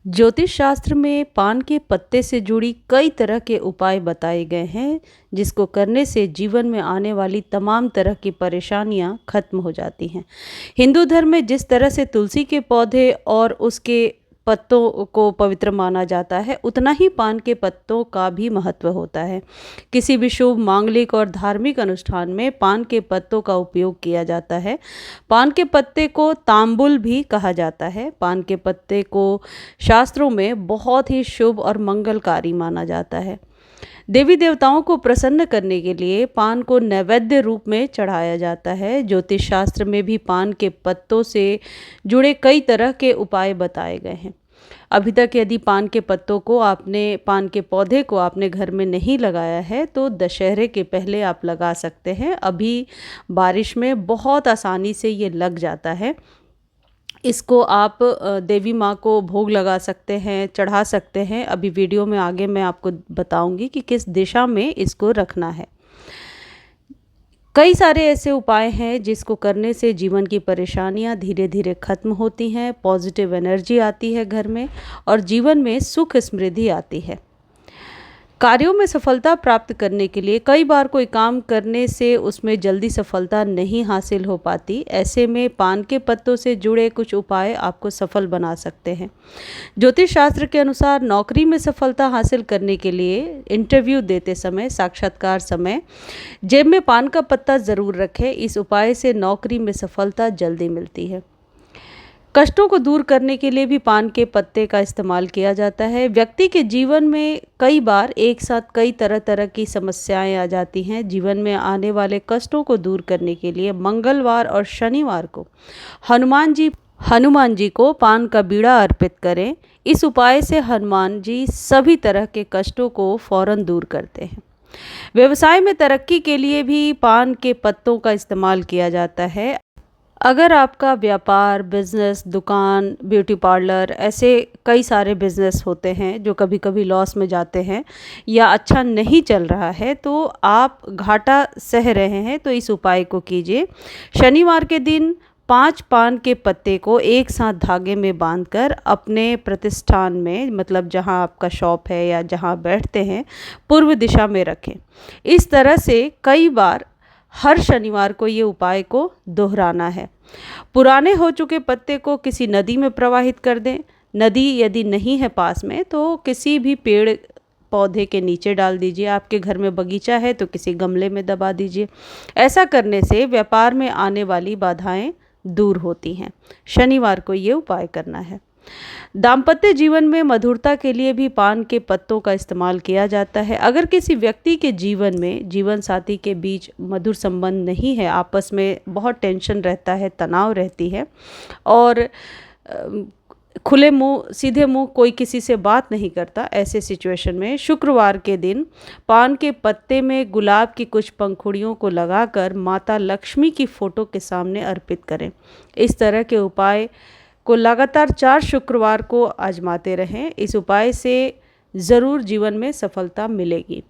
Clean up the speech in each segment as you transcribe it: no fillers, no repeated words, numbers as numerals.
ज्योतिष शास्त्र में पान के पत्ते से जुड़ी कई तरह के उपाय बताए गए हैं, जिसको करने से जीवन में आने वाली तमाम तरह की परेशानियां खत्म हो जाती हैं। हिंदू धर्म में जिस तरह से तुलसी के पौधे और उसके पत्तों को पवित्र माना जाता है, उतना ही पान के पत्तों का भी महत्व होता है। किसी भी शुभ, मांगलिक और धार्मिक अनुष्ठान में पान के पत्तों का उपयोग किया जाता है। पान के पत्ते को तांबुल भी कहा जाता है। पान के पत्ते को शास्त्रों में बहुत ही शुभ और मंगलकारी माना जाता है। देवी देवताओं को प्रसन्न करने के लिए पान को नैवेद्य रूप में चढ़ाया जाता है। ज्योतिष शास्त्र में भी पान के पत्तों से जुड़े कई तरह के उपाय बताए गए हैं। अभी तक यदि पान के पौधे को आपने घर में नहीं लगाया है, तो दशहरे के पहले आप लगा सकते हैं। अभी बारिश में बहुत आसानी से ये लग जाता है। इसको आप देवी माँ को भोग लगा सकते हैं, चढ़ा सकते हैं। अभी वीडियो में आगे मैं आपको बताऊंगी कि किस दिशा में इसको रखना है। कई सारे ऐसे उपाय हैं जिसको करने से जीवन की परेशानियां धीरे धीरे खत्म होती हैं, पॉजिटिव एनर्जी आती है घर में और जीवन में सुख समृद्धि आती है। कार्यों में सफलता प्राप्त करने के लिए कई बार कोई काम करने से उसमें जल्दी सफलता नहीं हासिल हो पाती। ऐसे में पान के पत्तों से जुड़े कुछ उपाय आपको सफल बना सकते हैं। ज्योतिष शास्त्र के अनुसार नौकरी में सफलता हासिल करने के लिए इंटरव्यू देते समय, साक्षात्कार समय जेब में पान का पत्ता ज़रूर रखें। इस उपाय से नौकरी में सफलता जल्दी मिलती है। कष्टों को दूर करने के लिए भी पान के पत्ते का इस्तेमाल किया जाता है। व्यक्ति के जीवन में कई बार एक साथ कई तरह तरह की समस्याएं आ जाती हैं। जीवन में आने वाले कष्टों को दूर करने के लिए मंगलवार और शनिवार को हनुमान जी को पान का बीड़ा अर्पित करें। इस उपाय से हनुमान जी सभी तरह के कष्टों को फौरन दूर करते हैं। व्यवसाय में तरक्की के लिए भी पान के पत्तों का इस्तेमाल किया जाता है। अगर आपका व्यापार, बिजनेस, दुकान, ब्यूटी पार्लर, ऐसे कई सारे बिजनेस होते हैं जो कभी कभी लॉस में जाते हैं या अच्छा नहीं चल रहा है, तो आप घाटा सह रहे हैं, तो इस उपाय को कीजिए। शनिवार के दिन 5 पान के पत्ते को एक साथ धागे में बांधकर अपने प्रतिष्ठान में, मतलब जहां आपका शॉप है या जहां बैठते हैं, पूर्व दिशा में रखें। इस तरह से कई बार हर शनिवार को ये उपाय को दोहराना है। पुराने हो चुके पत्ते को किसी नदी में प्रवाहित कर दें। नदी यदि नहीं है पास में, तो किसी भी पेड़ पौधे के नीचे डाल दीजिए। आपके घर में बगीचा है तो किसी गमले में दबा दीजिए। ऐसा करने से व्यापार में आने वाली बाधाएं दूर होती हैं। शनिवार को ये उपाय करना है। दाम्पत्य जीवन में मधुरता के लिए भी पान के पत्तों का इस्तेमाल किया जाता है। अगर किसी व्यक्ति के जीवन में जीवन साथी के बीच मधुर संबंध नहीं है, आपस में बहुत टेंशन रहता है, तनाव रहती है और खुले मुंह, सीधे मुंह कोई किसी से बात नहीं करता, ऐसे सिचुएशन में शुक्रवार के दिन पान के पत्ते में गुलाब की कुछ पंखुड़ियों को लगाकर माता लक्ष्मी की फोटो के सामने अर्पित करें। इस तरह के उपाय को लगातार 4 शुक्रवार को आजमाते रहें। इस उपाय से ज़रूर जीवन में सफलता मिलेगी।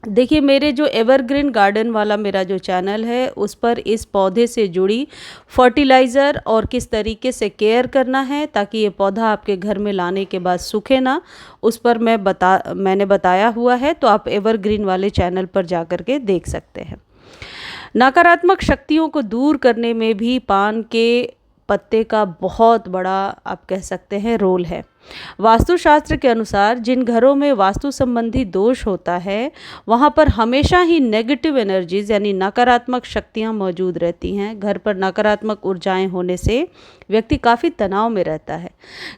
देखिए, मेरे जो एवरग्रीन गार्डन वाला मेरा जो चैनल है, उस पर इस पौधे से जुड़ी फर्टिलाइज़र और किस तरीके से केयर करना है ताकि ये पौधा आपके घर में लाने के बाद सूखे ना, उस पर मैंने बताया हुआ है। तो आप एवरग्रीन वाले चैनल पर जा कर के देख सकते हैं। नकारात्मक शक्तियों को दूर करने में भी पान के पत्ते का बहुत बड़ा, आप कह सकते हैं, रोल है। वास्तुशास्त्र के अनुसार जिन घरों में वास्तु संबंधी दोष होता है, वहाँ पर हमेशा ही नेगेटिव एनर्जीज यानी नकारात्मक शक्तियाँ मौजूद रहती हैं। घर पर नकारात्मक ऊर्जाएं होने से व्यक्ति काफ़ी तनाव में रहता है।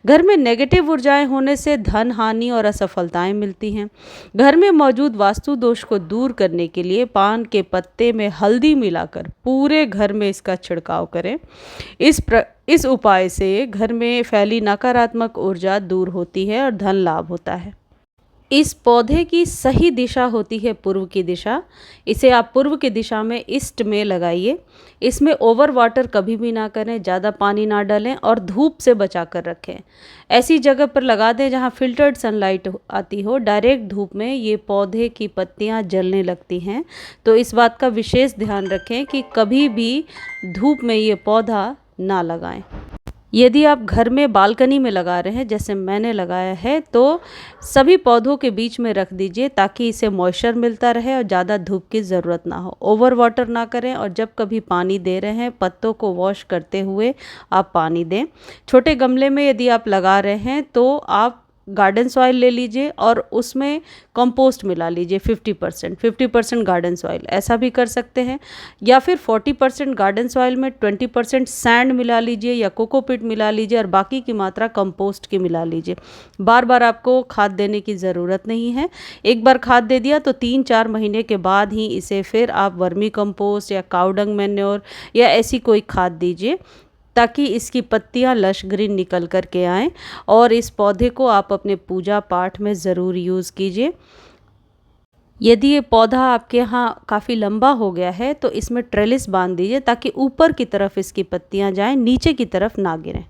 घर में नेगेटिव ऊर्जाएं होने से धन हानि और असफलताएं मिलती हैं। घर में मौजूद वास्तु दोष को दूर करने के लिए पान के पत्ते में हल्दी मिलाकर पूरे घर में इसका छिड़काव करें। इस उपाय से घर में फैली नकारात्मक ऊर्जा दूर होती है और धन लाभ होता है। इस पौधे की सही दिशा होती है पूर्व की दिशा। इसे आप पूर्व की दिशा में ईस्ट में लगाइए। इसमें ओवर वाटर कभी भी ना करें, ज़्यादा पानी ना डालें और धूप से बचा कर रखें। ऐसी जगह पर लगा दें जहाँ फिल्टर्ड सनलाइट आती हो। डायरेक्ट धूप में ये पौधे की पत्तियाँ जलने लगती हैं, तो इस बात का विशेष ध्यान रखें कि कभी भी धूप में ये पौधा ना लगाएं। यदि आप घर में बालकनी में लगा रहे हैं जैसे मैंने लगाया है, तो सभी पौधों के बीच में रख दीजिए ताकि इसे मॉइस्चर मिलता रहे और ज़्यादा धूप की ज़रूरत ना हो। ओवर वाटर ना करें और जब कभी पानी दे रहे हैं पत्तों को वॉश करते हुए आप पानी दें। छोटे गमले में यदि आप लगा रहे हैं तो आप गार्डन सॉइल ले लीजिए और उसमें कंपोस्ट मिला लीजिए 50% गार्डन सॉइल, ऐसा भी कर सकते हैं। या फिर 40% गार्डन सॉइल में 20% सैंड मिला लीजिए या कोकोपीट मिला लीजिए और बाकी की मात्रा कंपोस्ट की मिला लीजिए। बार बार आपको खाद देने की ज़रूरत नहीं है। एक बार खाद दे दिया तो 3-4 महीने के बाद ही इसे फिर आप वर्मी कंपोस्ट या काऊ डंग मैन्योर या ऐसी कोई खाद दीजिए ताकि इसकी पत्तियां लश ग्रीन निकल कर के आएँ। और इस पौधे को आप अपने पूजा पाठ में ज़रूर यूज़ कीजिए। यदि ये पौधा आपके यहाँ काफ़ी लंबा हो गया है तो इसमें ट्रेलिस बांध दीजिए ताकि ऊपर की तरफ इसकी पत्तियां जाएं, नीचे की तरफ ना गिरें।